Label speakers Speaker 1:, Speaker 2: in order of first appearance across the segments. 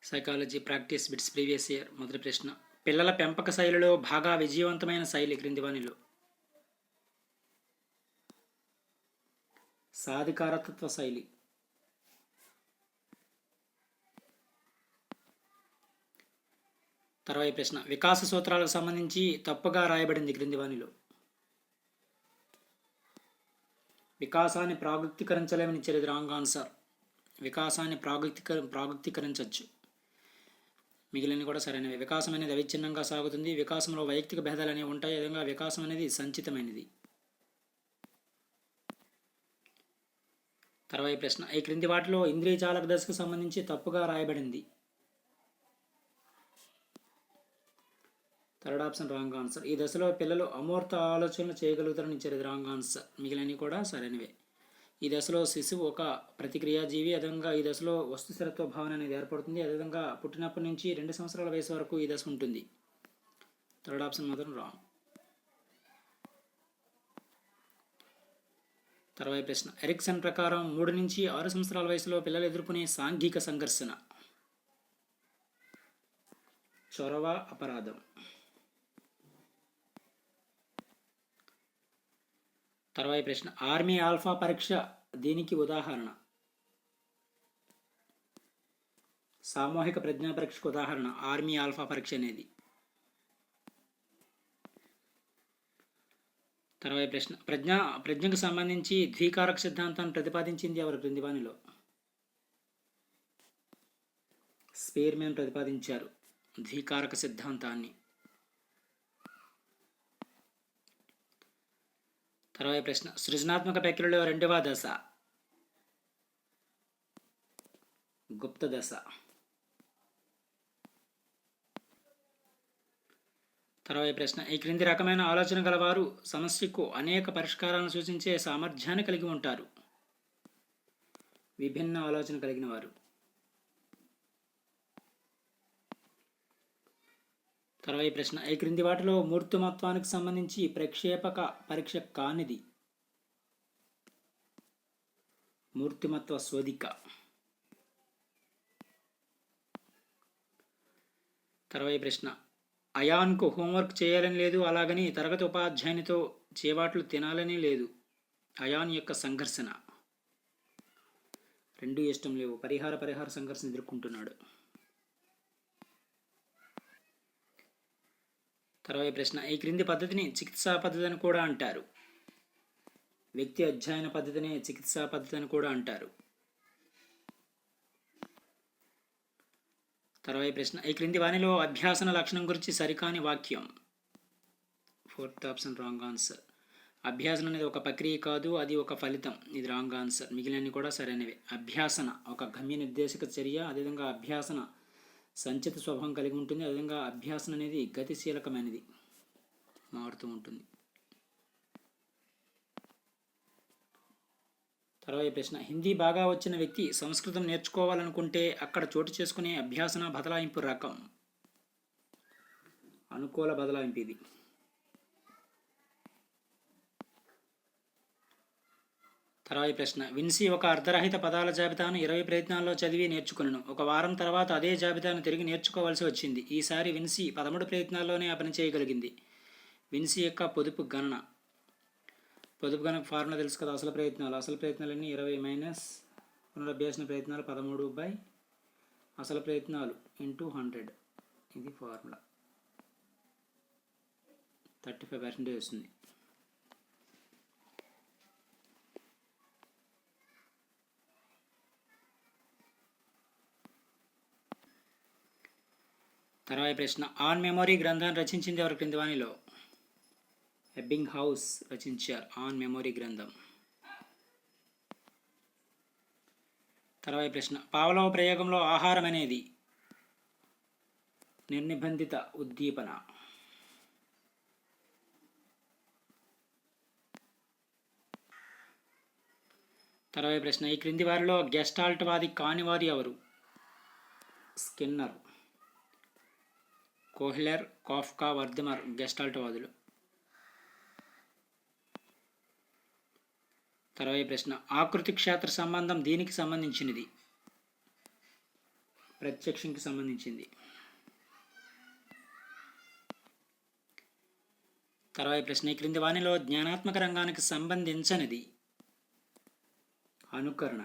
Speaker 1: Psychology practice bits previous year. మొదటి ప్రశ్న, పిల్లల పెంపక శైలిలో బాగా విజయవంతమైన శైలి క్రింది వానిలో? సాధికారతత్వ శైలి. తర్వాత ప్రశ్న, వికాస సూత్రాలకు సంబంధించి తప్పుగా రాయబడింది క్రింది వానిలో? వికాసాన్ని ప్రాగుక్తీకరించలేమని ఇచ్చారు, ఇది రాంగ్ ఆన్సర్. వికాసాన్ని ప్రాగుక్తీకరించవచ్చు, మిగిలిన కూడా సరైనవి. వికాసం అనేది అవిచ్ఛిన్నంగా సాగుతుంది. వికాసంలో వైయక్తిక భేదాలు అనేవి ఉంటాయి. విధంగా వికాసం అనేది సంచితమైనది. తర్వాత ప్రశ్న, ఈ క్రింది వాటిలో ఇంద్రియజాలక దశకు సంబంధించి తప్పుగా రాయబడింది? Third option wrong answer. ఈ దశలో పిల్లలు అమూర్త ఆలోచనలు చేయగలుగుతారని ఇచ్చారు, ఇది రాంగ్ ఆన్సర్. మిగిలినవి కూడా సరైనవే. ఈ దశలో శిశువు ఒక ప్రతిక్రియాజీవి. అదేవిధంగా ఈ దశలో వస్తు స్థిరత్వ భావన అనేది ఏర్పడుతుంది. అదేవిధంగా పుట్టినప్పటి నుంచి 2 సంవత్సరాల వయసు వరకు ఈ దశ ఉంటుంది. థర్డ్ ఆప్షన్ మాత్రం రాంగ్. తర్వాత ప్రశ్న, ఎరిక్సన్ ప్రకారం 3 నుంచి 6 సంవత్సరాల వయసులో పిల్లలు ఎదుర్కొనే సాంఘిక సంఘర్షణ? చొరవ, అపరాధం. తర్వాత ప్రశ్న, ఆర్మీ ఆల్ఫా పరీక్ష దీనికి ఉదాహరణ? సామూహిక ప్రజ్ఞా పరీక్షకు ఉదాహరణ ఆర్మీ ఆల్ఫా పరీక్ష అనేది. తర్వాత ప్రశ్న, ప్రజ్ఞకు సంబంధించి ద్వికారక సిద్ధాంతాన్ని ప్రతిపాదించింది ఎవరు క్రింది వానిలో? స్పీర్మెన్ ప్రతిపాదించారు ద్వికారక సిద్ధాంతాన్ని. తర్వాత ప్రశ్న, సృజనాత్మక ప్రక్రియలో 2వ దశ గుప్త దశ. తర్వాత ప్రశ్న, ఈ క్రింది రకమైన ఆలోచన గలవారు సమస్యకు అనేక పరిష్కారాలను సూచించే సామర్థ్యాన్ని కలిగి ఉంటారు? విభిన్న ఆలోచన కలిగిన వారు. తర్వాత ప్రశ్న, ఈ క్రింది వాటిలో మూర్తిమత్వానికి సంబంధించి ప్రక్షేపక పరీక్ష కానిది? మూర్తిమత్వ శోధిక. తర్వాత ప్రశ్న, అయాన్కు హోంవర్క్ చేయాలని లేదు, అలాగని తరగతి ఉపాధ్యాయునితో చేవాట్లు తినాలని లేదు. అయాన్ యొక్క సంఘర్షణ. 2 ఇష్టం లేవు, పరిహార సంఘర్షణ ఎదుర్కొంటున్నాడు. తర్వాత ప్రశ్న, ఈ క్రింది పద్ధతిని చికిత్సా పద్ధతి అని కూడా అంటారు? వ్యక్తి అధ్యయన పద్ధతిని చికిత్సా పద్ధతి అని కూడా అంటారు. తర్వాత ప్రశ్న, ఈ క్రింది వానిలో అభ్యాసన లక్షణం గురించి సరికాని వాక్యం? Fourth option wrong answer. అభ్యాసన అనేది ఒక ప్రక్రియ కాదు, అది ఒక ఫలితం, ఇది రాంగ్ ఆన్సర్. మిగిలినవి కూడా సరైనవే. అభ్యాసన ఒక గమ్య నిర్దేశక చర్య. అదేవిధంగా అభ్యాసన సంచిత స్వభావం కలిగి ఉంటుంది. అదేవిధంగా అభ్యాసన అనేది గతిశీలకమైనది, మారుతూ ఉంటుంది. తర్వాత ప్రశ్న, హిందీ బాగా వచ్చిన వ్యక్తి సంస్కృతం నేర్చుకోవాలనుకుంటే అక్కడ చోటు చేసుకునే అభ్యాసన బదలాయింపు రకం? అనుకూల బదలాయింపు ఇది. తర్వాత ప్రశ్న, విన్సీ ఒక అర్ధరహిత పదాల జాబితాను 20 ప్రయత్నాల్లో చదివి నేర్చుకున్నాను. ఒక వారం తర్వాత అదే జాబితాను తిరిగి నేర్చుకోవాల్సి వచ్చింది. ఈసారి విన్సీ 13 ప్రయత్నాల్లోనే ఆ పని చేయగలిగింది. విన్సీ యొక్క పొదుపు గణన ఫార్ములా తెలుసు కదా. అసలు ప్రయత్నాలన్నీ 20 మైనస్ పునరభ్యాసన ప్రయత్నాలు 13 అసలు ప్రయత్నాలు ఇంటూ 100. ఇది ఫార్ములా. 35% వస్తుంది. తర్వాత ప్రశ్న, ఆన్ మెమొరీ గ్రంథాన్ని రచించింది ఎవరు క్రింది వానిలో? ఎబ్బింగ్ హౌస్ రచించారు ఆన్ మెమొరీ గ్రంథం. తర్వాత ప్రశ్న, పావలోవ్ ప్రయోగంలో ఆహారం అనేది నిర్నిబంధిత ఉద్దీపన. తర్వాత ప్రశ్న, ఈ క్రింది వారిలో గెస్టాల్ట్ వాది కానివారు ఎవరు? Skinner, Kohler, Koffka, Wertheimer gestalt వాదులు. తర్వాత ప్రశ్న, ఆకృతి క్షేత్ర సంబంధం దీనికి సంబంధించినది? ప్రత్యక్షంకి సంబంధించింది. తర్వాత ప్రశ్న, ఈ క్రింది వానిలో జ్ఞానాత్మక రంగానికి సంబంధించనిది అనుకరణ.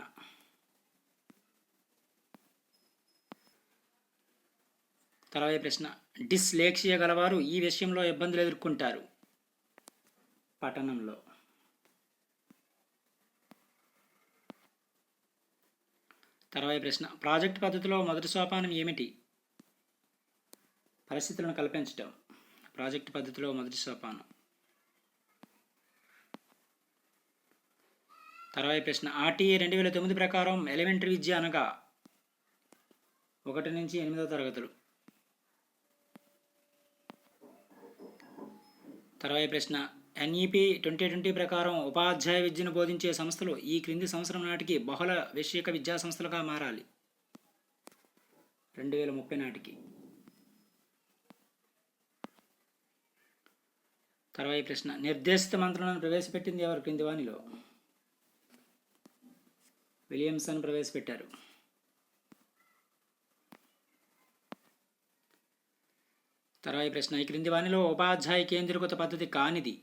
Speaker 1: తర్వాత ప్రశ్న, డిస్లెక్సియా గలవారు ఈ విషయంలో ఇబ్బందులు ఎదుర్కొంటారు పఠనంలో. తర్వాత ప్రశ్న, ప్రాజెక్ట్ పద్ధతిలో మొదటి సోపానం ఏమిటి? పరిస్థితులను కల్పించటం. ప్రాజెక్ట్ పద్ధతిలో మొదటి సోపానం. తర్వాత ప్రశ్న, ఆర్టీఏ 2009 ప్రకారం ఎలిమెంటరీ విద్య అనగా 1 నుంచి 8వ తరగతులు. తర్వాత ప్రశ్న, ఎన్ఈపి 2020 ప్రకారం ఉపాధ్యాయ విద్యను బోధించే సంస్థలు ఈ క్రింది సంవత్సరం నాటికి బహుళ విషయక విద్యా సంస్థలుగా మారాలి 2030 నాటికి. తర్వాత ప్రశ్న, నిర్దేశిత మంత్రాలను ప్రవేశపెట్టింది ఎవరు క్రింది వానిలో? విలియమ్సన్ ప్రవేశపెట్టారు. తర్వాత ప్రశ్న, ఈ క్రింది వానిలో ఉపాధ్యాయ కేంద్రీకృత పద్ధతి కానిది?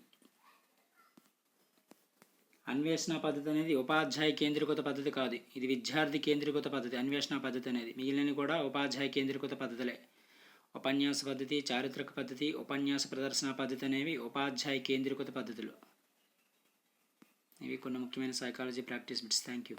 Speaker 1: అన్వేషణ పద్ధతి అనేది ఉపాధ్యాయ కేంద్రీకృత పద్ధతి కాదు, ఇది విద్యార్థి కేంద్రీకృత పద్ధతి. అన్వేషణ పద్ధతి అనేది, మిగిలినవి కూడా ఉపాధ్యాయ కేంద్రీకృత పద్ధతులే. ఉపన్యాస పద్ధతి, చారిత్రక పద్ధతి, ఉపన్యాస ప్రదర్శన పద్ధతి అనేవి ఉపాధ్యాయ కేంద్రీకృత పద్ధతులు. ఇవి కొన్ని ముఖ్యమైన psychology practice bits. Thank you.